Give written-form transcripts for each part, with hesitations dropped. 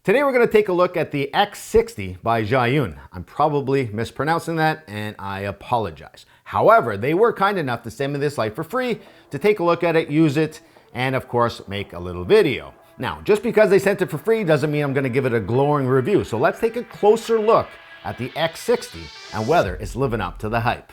Today we're going to take a look at the X60 by Zhiyun. I'm probably mispronouncing that and I apologize. However, they were kind enough to send me this light for free to take a look at it, use it, and of course make a little video. Now, just because they sent it for free doesn't mean I'm going to give it a glowing review. So let's take a closer look at the X60 and whether it's living up to the hype.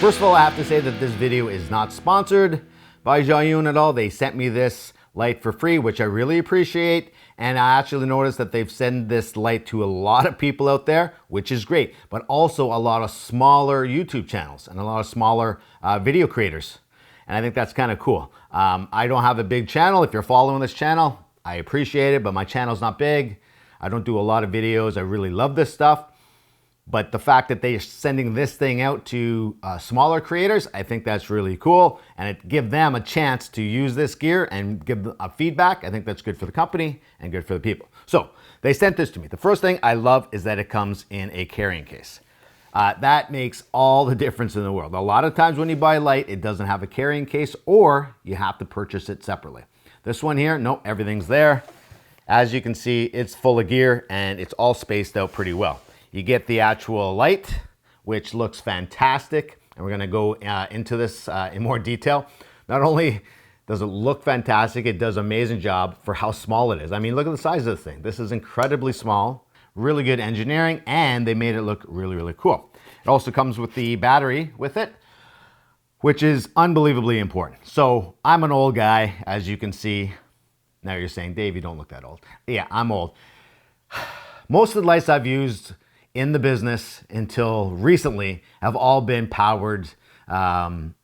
First of all, I have to say that this video is not sponsored by Zhiyun at all. They sent me this light for free, which I really appreciate. And I actually noticed that they've sent this light to a lot of people out there, which is great, but also a lot of smaller YouTube channels and a lot of smaller video creators. And I think that's kind of cool. I don't have a big channel. If you're following this channel, I appreciate it, but my channel's not big. I don't do a lot of videos. I really love this stuff. But the fact that they're sending this thing out to smaller creators, I think that's really cool. And it gives them a chance to use this gear and give a feedback. I think that's good for the company and good for the people. So they sent this to me. The first thing I love is that it comes in a carrying case. That makes all the difference in the world. A lot of times when you buy a light, it doesn't have a carrying case or you have to purchase it separately. This one here, no, everything's there. As you can see, it's full of gear and it's all spaced out pretty well. You get the actual light, which looks fantastic. And we're gonna go into this in more detail. Not only does it look fantastic, it does an amazing job for how small it is. I mean, look at the size of this thing. This is incredibly small, really good engineering, and they made it look really, really cool. It also comes with the battery with it, which is unbelievably important. So I'm an old guy, as you can see. Now you're saying, Dave, you don't look that old. Yeah, I'm old. Most of the lights I've used in the business until recently have all been powered, not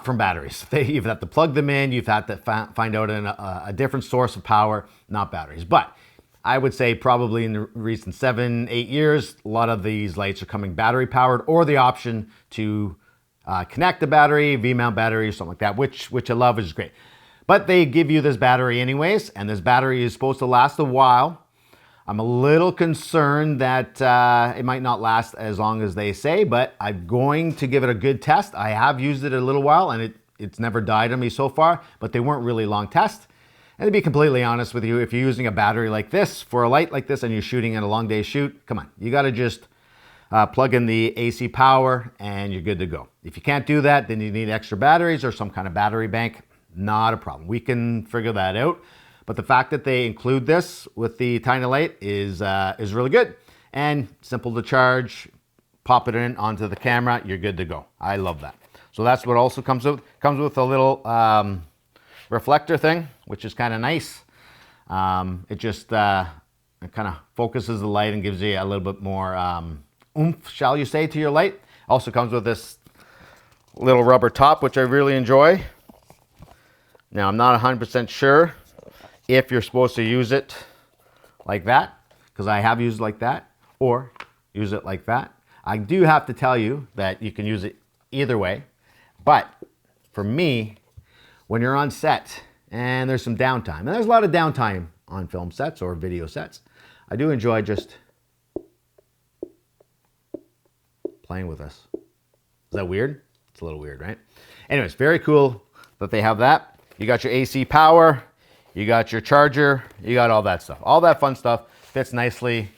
from batteries. You've had to plug them in, you've had to find out a different source of power, not batteries. But I would say probably in the recent 7-8 years, a lot of these lights are coming battery powered or the option to connect the battery, V-mount battery or something like that, which I love, which is great. But they give you this battery anyways, and this battery is supposed to last a while. I'm a little concerned that it might not last as long as they say, but I'm going to give it a good test. I have used it a little while and it's never died on me so far, but they weren't really long tests. And to be completely honest with you, if you're using a battery like this for a light like this and you're shooting in a long day shoot, come on, you gotta just plug in the AC power and you're good to go. If you can't do that, then you need extra batteries or some kind of battery bank. Not a problem. We can figure that out. But the fact that they include this with the tiny light is really good and simple to charge. Pop it in onto the camera, you're good to go. I love that. So that's what also comes with. Comes with a little reflector thing, which is kind of nice. It just kind of focuses the light and gives you a little bit more oomph, shall you say, to your light. Also comes with this little rubber top, which I really enjoy. Now I'm not 100% sure if you're supposed to use it like that, because I have used it like that, or use it like that. I do have to tell you that you can use it either way, but for me, when you're on set and there's some downtime, and there's a lot of downtime on film sets or video sets, I do enjoy just playing with this. Is that weird? It's a little weird, right? Anyways, very cool that they have that. You got your AC power, you got your charger, you got all that stuff. All that fun stuff fits nicely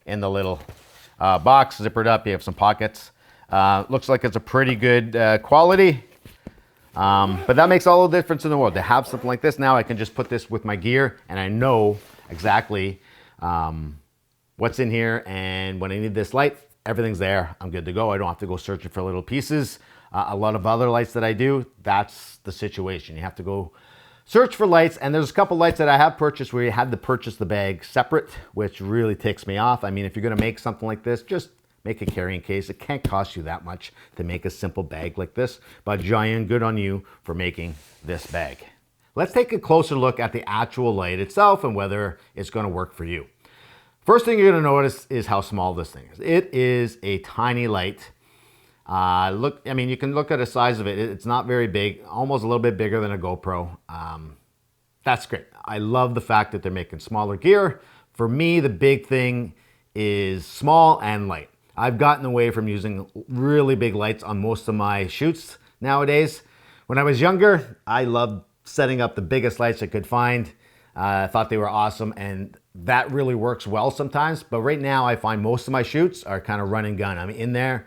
in the little box, zippered up. You have some pockets. Looks like it's a pretty good quality, but that makes all the difference in the world. To have something like this now, I can just put this with my gear and I know exactly what's in here, and when I need this light, everything's there. I'm good to go. I don't have to go searching for little pieces. A lot of other lights that I do, that's the situation. You have to go search for lights, and there's a couple lights that I have purchased where you had to purchase the bag separate, which really ticks me off. I mean, if you're gonna make something like this, just make a carrying case. It can't cost you that much to make a simple bag like this, but Zhiyun, good on you for making this bag. Let's take a closer look at the actual light itself and whether it's gonna work for you. First thing you're gonna notice is how small this thing is. It is a tiny light. Look, I mean, you can look at the size of it. It's not very big, almost a little bit bigger than a GoPro. That's great. I love the fact that they're making smaller gear. For me, the big thing is small and light. I've gotten away from using really big lights on most of my shoots nowadays. When I was younger, I loved setting up the biggest lights I could find. I thought they were awesome, and that really works well sometimes. But right now, I find most of my shoots are kind of run and gun. I'm in there,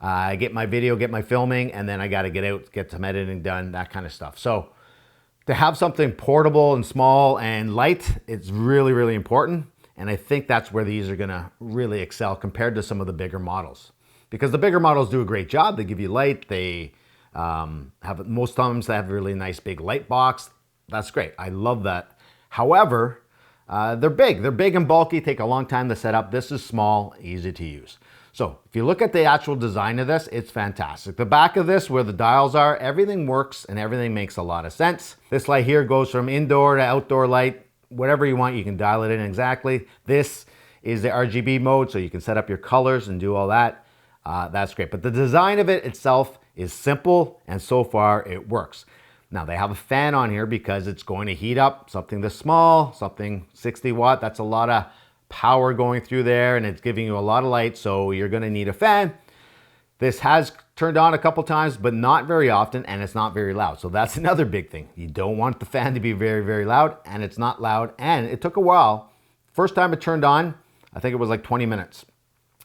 I get my video, get my filming, and then I got to get out, get some editing done, that kind of stuff. So to have something portable and small and light, it's really, really important. And I think that's where these are gonna really excel compared to some of the bigger models. Because the bigger models do a great job. They give you light. They have, most times they have a really nice big light box. That's great. I love that. However, they're big. They're big and bulky, take a long time to set up. This is small, easy to use. So if you look at the actual design of this, it's fantastic. The back of this, where the dials are, everything works and everything makes a lot of sense. This light here goes from indoor to outdoor light. Whatever you want, you can dial it in exactly. This is the RGB mode, so you can set up your colors and do all that. That's great. But the design of it itself is simple, and so far it works. Now they have a fan on here because it's going to heat up something this small, something 60 watt. That's a lot of power going through there, and it's giving you a lot of light, so you're going to need a fan. This has turned on a couple times, but not very often, and it's not very loud. So that's another big thing. You don't want the fan to be very, very loud, and it's not loud, and it took a while. First time it turned on, I think it was like 20 minutes.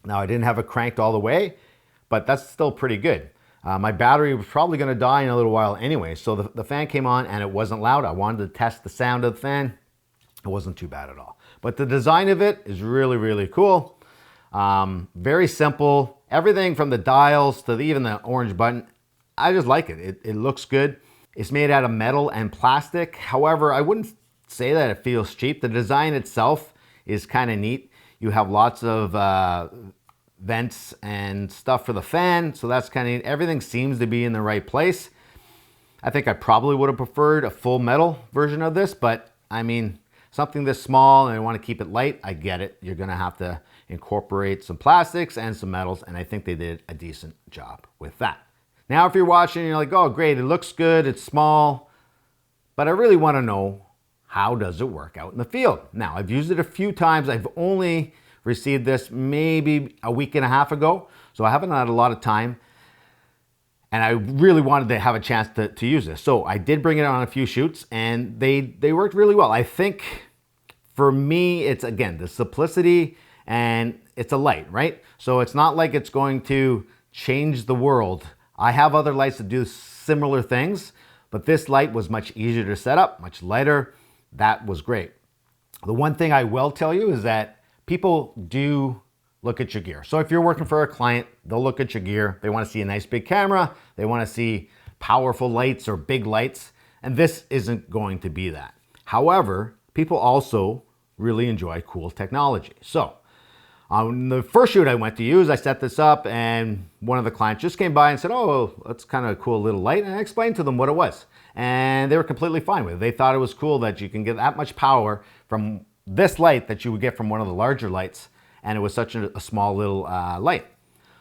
Now I didn't have it cranked all the way, but that's still pretty good. My battery was probably gonna die in a little while anyway, so the fan came on and it wasn't loud. I wanted to test the sound of the fan. It wasn't too bad at all. But the design of it is really, really cool. Very simple. Everything from the dials to even the orange button, I just like it. It looks good. It's made out of metal and plastic. However, I wouldn't say that it feels cheap. The design itself is kind of neat. You have lots of vents and stuff for the fan, so that's kind of neat. Everything seems to be in the right place. I think I probably would have preferred a full metal version of this, but I mean, something this small and I want to keep it light, I get it. You're going to have to incorporate some plastics and some metals, and I think they did a decent job with that. Now, if you're watching and you're like, oh, great, it looks good, it's small, but I really want to know, how does it work out in the field? Now, I've used it a few times. I've only received this maybe a week and a half ago, so I haven't had a lot of time, and I really wanted to have a chance to use this. So I did bring it on a few shoots, and they worked really well. I think for me, it's, again, the simplicity, and it's a light, right? So it's not like it's going to change the world. I have other lights that do similar things, but this light was much easier to set up, much lighter. That was great. The one thing I will tell you is that people do look at your gear. So if you're working for a client, they'll look at your gear. They want to see a nice big camera. They want to see powerful lights or big lights, and this isn't going to be that. However, people also really enjoy cool technology. So on the first shoot I went to use, I set this up, and one of the clients just came by and said, oh, that's kind of a cool little light. And I explained to them what it was, and they were completely fine with it. They thought it was cool that you can get that much power from this light that you would get from one of the larger lights, and it was such a small little light.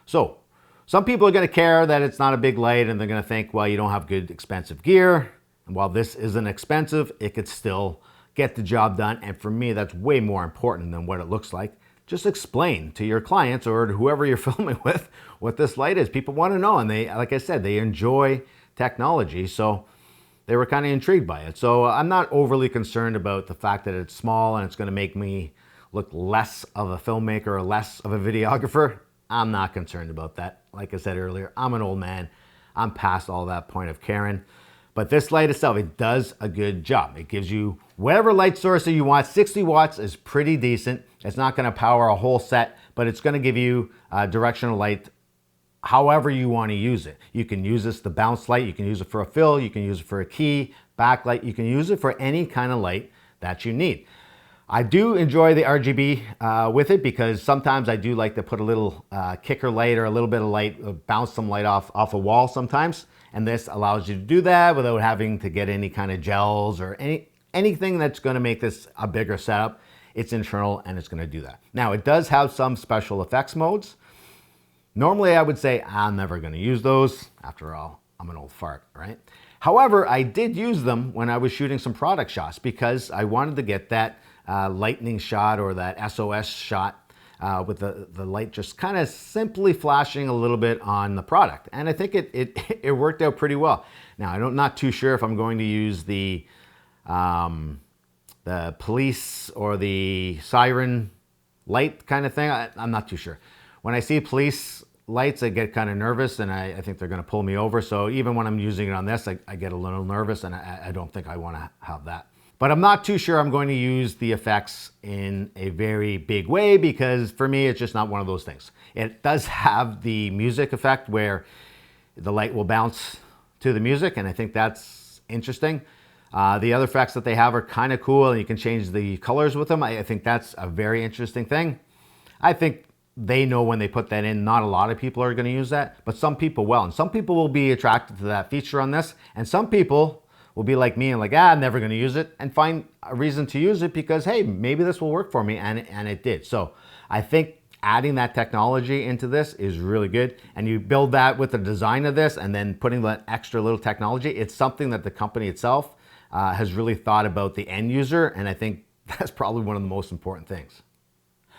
So some people are going to care that it's not a big light, and they're going to think, well, you don't have good expensive gear. And while this isn't expensive, it could still get the job done. And for me, that's way more important than what it looks like. Just explain to your clients or to whoever you're filming with what this light is. People want to know, and they, like I said, they enjoy technology, so they were kind of intrigued by it. So I'm not overly concerned about the fact that it's small and it's going to make me look less of a filmmaker or less of a videographer. I'm not concerned about that. Like I said earlier, I'm an old man. I'm past all that point of caring. But this light itself, it does a good job. It gives you whatever light source that you want. 60 watts is pretty decent. It's not going to power a whole set, but it's going to give you directional light however you want to use it. You can use this to bounce light. You can use it for a fill. You can use it for a key, backlight. You can use it for any kind of light that you need. I do enjoy the RGB with it because sometimes I do like to put a little kicker light or a little bit of light, bounce some light off a wall sometimes. And this allows you to do that without having to get any kind of gels or anything that's going to make this a bigger setup. It's internal and it's going to do that. Now, it does have some special effects modes. Normally, I would say I'm never going to use those. After all, I'm an old fart, right? However, I did use them when I was shooting some product shots because I wanted to get that lightning shot or that SOS shot with the light just kind of simply flashing a little bit on the product. And I think it worked out pretty well. Now, I'm not too sure if I'm going to use the police or the siren light kind of thing. I'm not too sure. When I see police lights, I get kind of nervous, and I think they're going to pull me over. So even when I'm using it on this, I get a little nervous, and I don't think I want to have that. But I'm not too sure I'm going to use the effects in a very big way, because for me, it's just not one of those things. It does have the music effect where the light will bounce to the music, and I think that's interesting. The other effects that they have are kind of cool, and you can change the colors with them. I think that's a very interesting thing. I think they know when they put that in, not a lot of people are going to use that, but some people will. And some people will be attracted to that feature on this, and some people will be like me and like, I'm never going to use it, and find a reason to use it because, hey, maybe this will work for me, and it did. So I think adding that technology into this is really good, and you build that with the design of this and then putting that extra little technology. It's something that the company itself has really thought about the end user, and I think that's probably one of the most important things.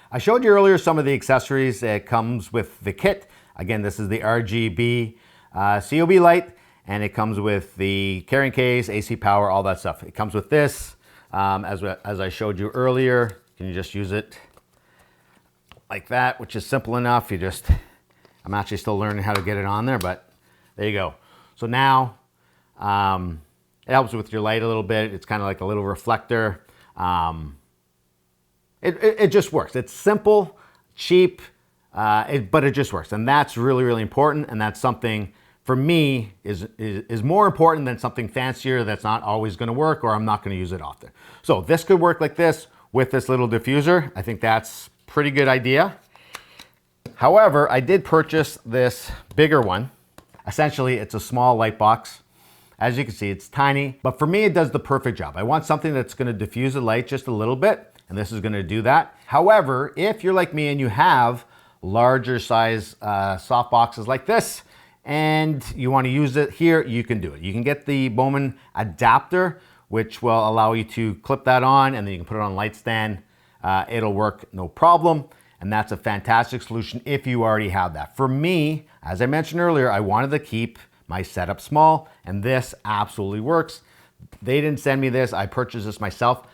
I showed you earlier some of the accessories that comes with the kit. Again, this is the RGB COB light, and it comes with the carrying case, AC power, all that stuff. It comes with this, as I showed you earlier. You can just use it like that, which is simple enough. I'm actually still learning how to get it on there, but there you go. So now it helps with your light a little bit. It's kind of like a little reflector. It just works. It's simple, cheap, but it just works. And that's really, really important. And that's something, for me, is more important than something fancier that's not always going to work, or I'm not going to use it often. So this could work like this with this little diffuser. I think that's a pretty good idea. However, I did purchase this bigger one. Essentially, it's a small light box. As you can see, it's tiny, but for me, it does the perfect job. I want something that's going to diffuse the light just a little bit, and this is going to do that. However, if you're like me and you have larger size soft boxes like this, and you want to use it here, you can do it. You can get the Bowman adapter, which will allow you to clip that on, and then you can put it on a light stand. It'll work no problem, and that's a fantastic solution if you already have that. For me, as I mentioned earlier, I wanted to keep my setup small, and this absolutely works. They didn't send me this. I purchased this myself.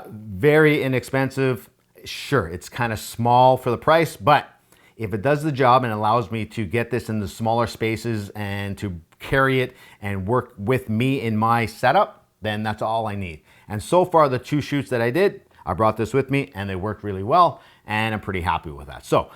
Very inexpensive. Sure, it's kind of small for the price, but if it does the job and allows me to get this in the smaller spaces and to carry it and work with me in my setup, then that's all I need. And so far, the 2 shoots that I did, I brought this with me and they worked really well, and I'm pretty happy with that. So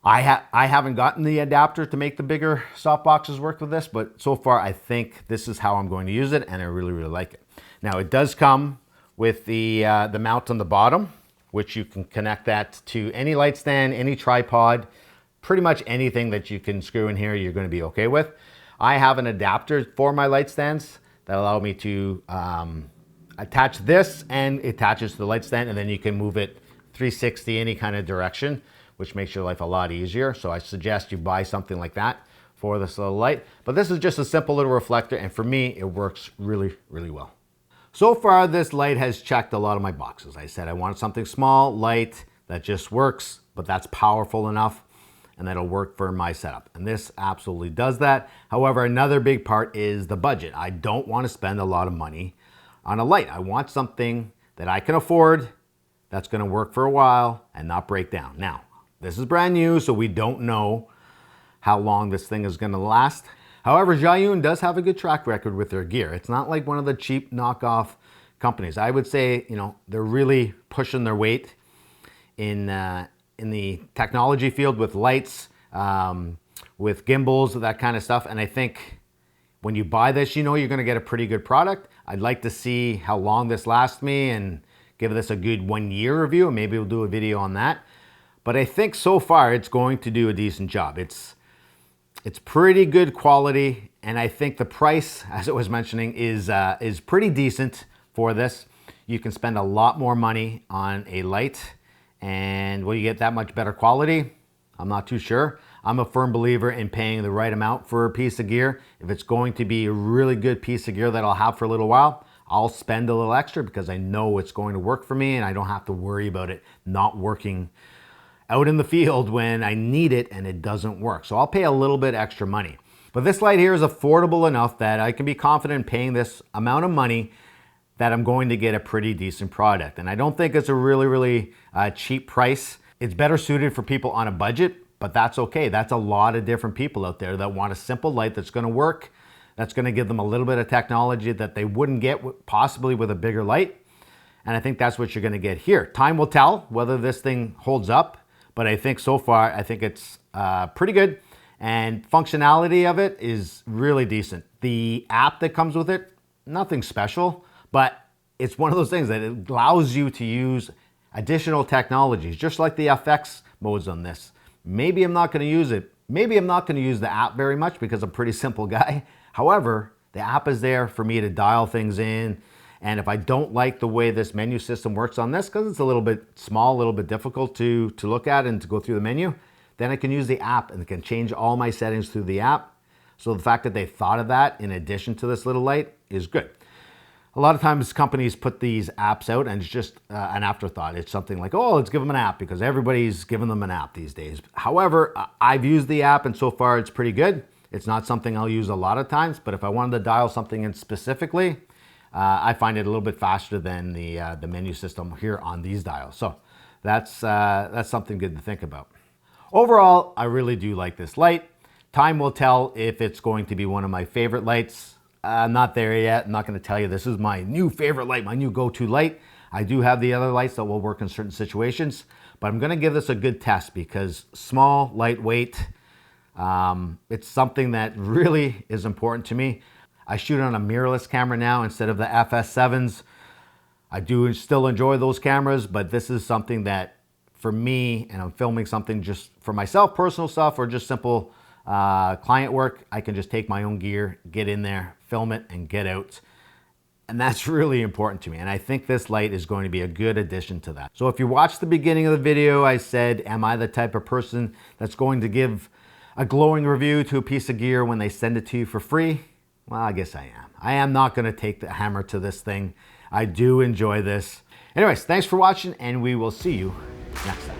I haven't gotten the adapter to make the bigger soft boxes work with this, but so far I think this is how I'm going to use it, and I really, really like it. Now, it does come with the mount on the bottom, which you can connect that to any light stand, any tripod, pretty much anything that you can screw in here, you're going to be okay with. I have an adapter for my light stands that allow me to attach this, and it attaches to the light stand, and then you can move it 360 any kind of direction, which makes your life a lot easier. So I suggest you buy something like that for this little light. But this is just a simple little reflector, and for me, it works really, really well. So far, this light has checked a lot of my boxes. I said I wanted something small, light, that just works, but that's powerful enough, and that'll work for my setup. And this absolutely does that. However, another big part is the budget. I don't want to spend a lot of money on a light. I want something that I can afford, that's going to work for a while and not break down. Now, this is brand new, so we don't know how long this thing is going to last. However, Zhiyun does have a good track record with their gear. It's not like one of the cheap knockoff companies. I would say, they're really pushing their weight in the technology field with lights, with gimbals, that kind of stuff. And I think when you buy this, you're going to get a pretty good product. I'd like to see how long this lasts me and give this a good 1 year review, and maybe we'll do a video on that. But I think so far it's going to do a decent job. It's pretty good quality, and I think the price, as I was mentioning, is pretty decent for this. You can spend a lot more money on a light, and will you get that much better quality? I'm not too sure. I'm a firm believer in paying the right amount for a piece of gear. If it's going to be a really good piece of gear that I'll have for a little while, I'll spend a little extra because I know it's going to work for me, and I don't have to worry about it not working out in the field when I need it and it doesn't work. So I'll pay a little bit extra money. But this light here is affordable enough that I can be confident in paying this amount of money that I'm going to get a pretty decent product. And I don't think it's a really cheap price. It's better suited for people on a budget, but that's okay. That's a lot of different people out there that want a simple light that's gonna work, that's gonna give them a little bit of technology that they wouldn't get possibly with a bigger light. And I think that's what you're gonna get here. Time will tell whether this thing holds up, but I think so far, I think it's pretty good. And functionality of it is really decent. The app that comes with it, nothing special, but it's one of those things that it allows you to use additional technologies, just like the FX modes on this. Maybe I'm not gonna use it. Maybe I'm not gonna use the app very much because I'm a pretty simple guy. However, the app is there for me to dial things in. And if I don't like the way this menu system works on this, because it's a little bit small, a little bit difficult to look at and to go through the menu, then I can use the app and can change all my settings through the app. So the fact that they thought of that in addition to this little light is good. A lot of times companies put these apps out and it's just an afterthought. It's something like, oh, let's give them an app because everybody's giving them an app these days. However, I've used the app and so far it's pretty good. It's not something I'll use a lot of times, but if I wanted to dial something in specifically, I find it a little bit faster than the menu system here on these dials. So that's something good to think about. Overall, I really do like this light. Time will tell if it's going to be one of my favorite lights. I'm not there yet. I'm not going to tell you this is my new favorite light, my new go-to light. I do have the other lights that will work in certain situations, but I'm going to give this a good test because small, lightweight, it's something that really is important to me. I shoot on a mirrorless camera now instead of the FS7s. I do still enjoy those cameras, but this is something that for me, and I'm filming something just for myself, personal stuff, or just simple client work, I can just take my own gear, get in there, film it, and get out. And that's really important to me. And I think this light is going to be a good addition to that. So if you watched the beginning of the video, I said, am I the type of person that's going to give a glowing review to a piece of gear when they send it to you for free? Well, I guess I am. I am not going to take the hammer to this thing. I do enjoy this. Anyways, thanks for watching, and we will see you next time.